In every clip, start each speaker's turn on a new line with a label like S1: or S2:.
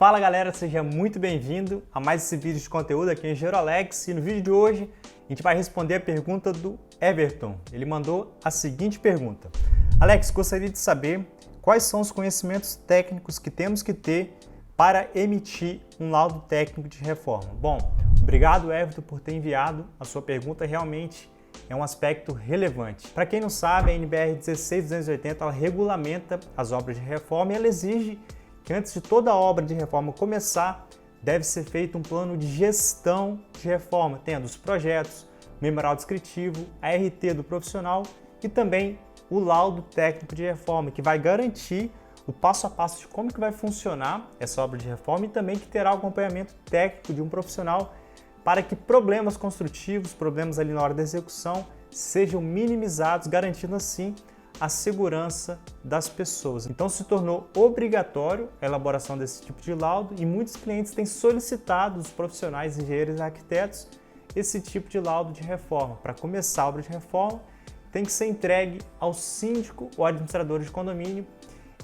S1: Fala galera, seja muito bem-vindo a mais esse vídeo de conteúdo aqui em Engenheiro Alex. E no vídeo de hoje a gente vai responder a pergunta do Everton. Ele mandou a seguinte pergunta: Alex, gostaria de saber quais são os conhecimentos técnicos que temos que ter para emitir um laudo técnico de reforma. Bom, obrigado Everton por ter enviado a sua pergunta, realmente é um aspecto relevante. Para quem não sabe, a NBR 16280 ela regulamenta as obras de reforma e ela exige que antes de toda obra de reforma começar, deve ser feito um plano de gestão de reforma, tendo os projetos, memorial descritivo, a RT do profissional e também o laudo técnico de reforma, que vai garantir o passo a passo de como que vai funcionar essa obra de reforma e também que terá o acompanhamento técnico de um profissional para que problemas construtivos, problemas ali na hora da execução, sejam minimizados, garantindo assim a segurança das pessoas. Então se tornou obrigatório a elaboração desse tipo de laudo e muitos clientes têm solicitado dos profissionais, engenheiros e arquitetos esse tipo de laudo de reforma. Para começar a obra de reforma, tem que ser entregue ao síndico ou administrador de condomínio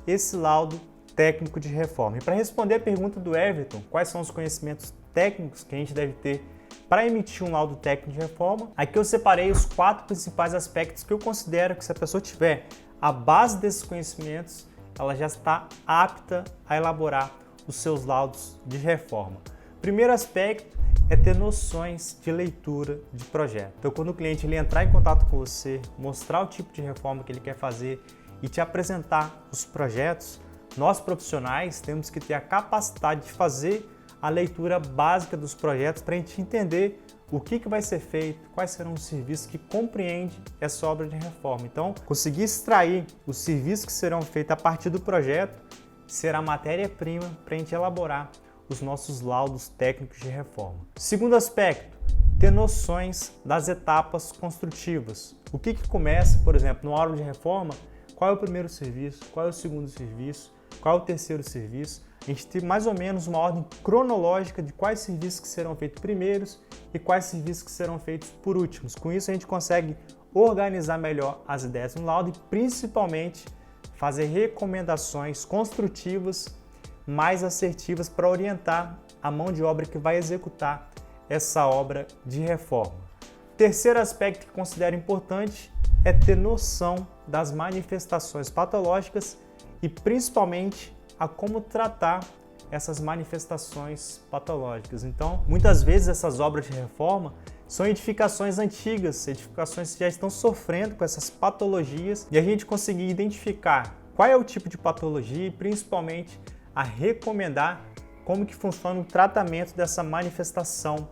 S1: esse laudo técnico de reforma. E para responder a pergunta do Everton, quais são os conhecimentos técnicos que a gente deve ter para emitir um laudo técnico de reforma, aqui eu separei os 4 principais aspectos que eu considero que se a pessoa tiver a base desses conhecimentos, ela já está apta a elaborar os seus laudos de reforma. Primeiro aspecto é ter noções de leitura de projeto. Então, quando o cliente ele entrar em contato com você, mostrar o tipo de reforma que ele quer fazer e te apresentar os projetos, nós profissionais temos que ter a capacidade de fazer a leitura básica dos projetos para a gente entender o que vai ser feito, quais serão os serviços que compreende essa obra de reforma. Então, conseguir extrair os serviços que serão feitos a partir do projeto será matéria-prima para a gente elaborar os nossos laudos técnicos de reforma. Segundo aspecto, ter noções das etapas construtivas. O que começa, por exemplo, numa obra de reforma, qual é o primeiro serviço, qual é o segundo serviço, qual é o terceiro serviço. A gente tem mais ou menos uma ordem cronológica de quais serviços que serão feitos primeiros e quais serviços que serão feitos por últimos. Com isso a gente consegue organizar melhor as ideias no laudo e principalmente fazer recomendações construtivas mais assertivas para orientar a mão de obra que vai executar essa obra de reforma. Terceiro aspecto que considero importante é ter noção das manifestações patológicas e principalmente a como tratar essas manifestações patológicas. Então, muitas vezes essas obras de reforma são edificações antigas, edificações que já estão sofrendo com essas patologias e a gente conseguir identificar qual é o tipo de patologia e principalmente a recomendar como que funciona o tratamento dessa manifestação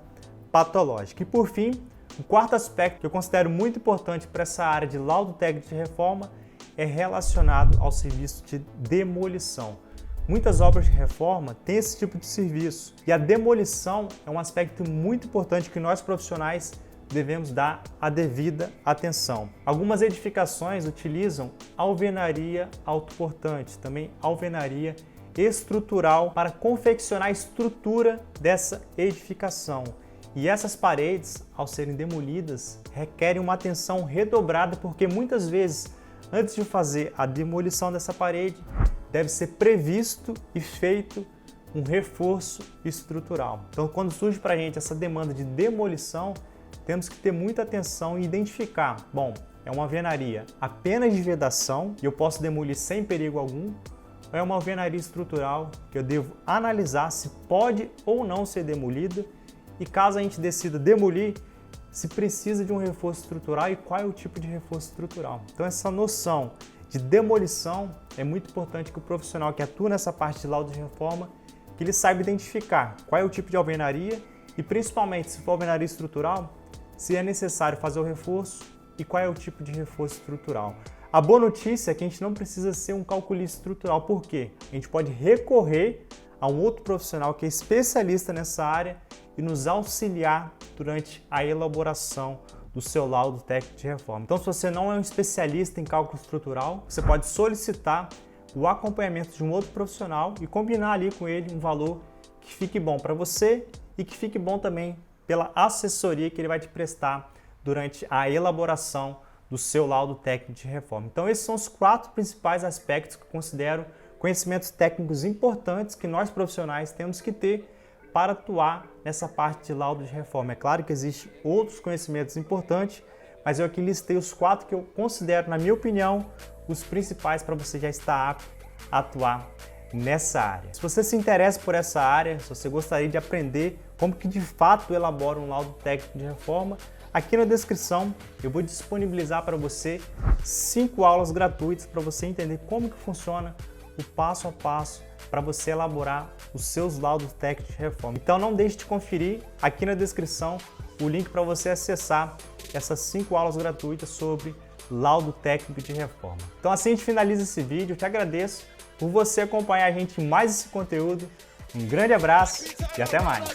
S1: patológica. E por fim, o quarto aspecto que eu considero muito importante para essa área de laudo técnico de reforma é relacionado ao serviço de demolição. Muitas obras de reforma têm esse tipo de serviço e a demolição é um aspecto muito importante que nós profissionais devemos dar a devida atenção. Algumas edificações utilizam alvenaria autoportante, também alvenaria estrutural para confeccionar a estrutura dessa edificação. E essas paredes, ao serem demolidas, requerem uma atenção redobrada porque muitas vezes, antes de fazer a demolição dessa parede, deve ser previsto e feito um reforço estrutural. Então, quando surge para a gente essa demanda de demolição, temos que ter muita atenção e identificar, bom, é uma alvenaria apenas de vedação e eu posso demolir sem perigo algum, ou é uma alvenaria estrutural que eu devo analisar se pode ou não ser demolida e caso a gente decida demolir, se precisa de um reforço estrutural e qual é o tipo de reforço estrutural. Então, essa noção de demolição é muito importante que o profissional que atua nessa parte de laudo de reforma, que ele saiba identificar qual é o tipo de alvenaria e principalmente se for alvenaria estrutural, se é necessário fazer o reforço e qual é o tipo de reforço estrutural. A boa notícia é que a gente não precisa ser um calculista estrutural, por quê? A gente pode recorrer a um outro profissional que é especialista nessa área e nos auxiliar durante a elaboração do seu laudo técnico de reforma. Então, se você não é um especialista em cálculo estrutural, você pode solicitar o acompanhamento de um outro profissional e combinar ali com ele um valor que fique bom para você e que fique bom também pela assessoria que ele vai te prestar durante a elaboração do seu laudo técnico de reforma. Então, esses são os 4 principais aspectos que eu considero conhecimentos técnicos importantes que nós profissionais temos que ter para atuar nessa parte de laudo de reforma. É claro que existem outros conhecimentos importantes, mas eu aqui listei os 4 que eu considero, na minha opinião, os principais para você já estar apto a atuar nessa área. Se você se interessa por essa área, se você gostaria de aprender como que de fato elabora um laudo técnico de reforma, aqui na descrição eu vou disponibilizar para você 5 aulas gratuitas para você entender como que funciona o passo a passo para você elaborar os seus laudos técnicos de reforma. Então não deixe de conferir aqui na descrição o link para você acessar essas 5 aulas gratuitas sobre laudo técnico de reforma. Então assim a gente finaliza esse vídeo. Eu te agradeço por você acompanhar a gente em mais esse conteúdo. Um grande abraço e até mais!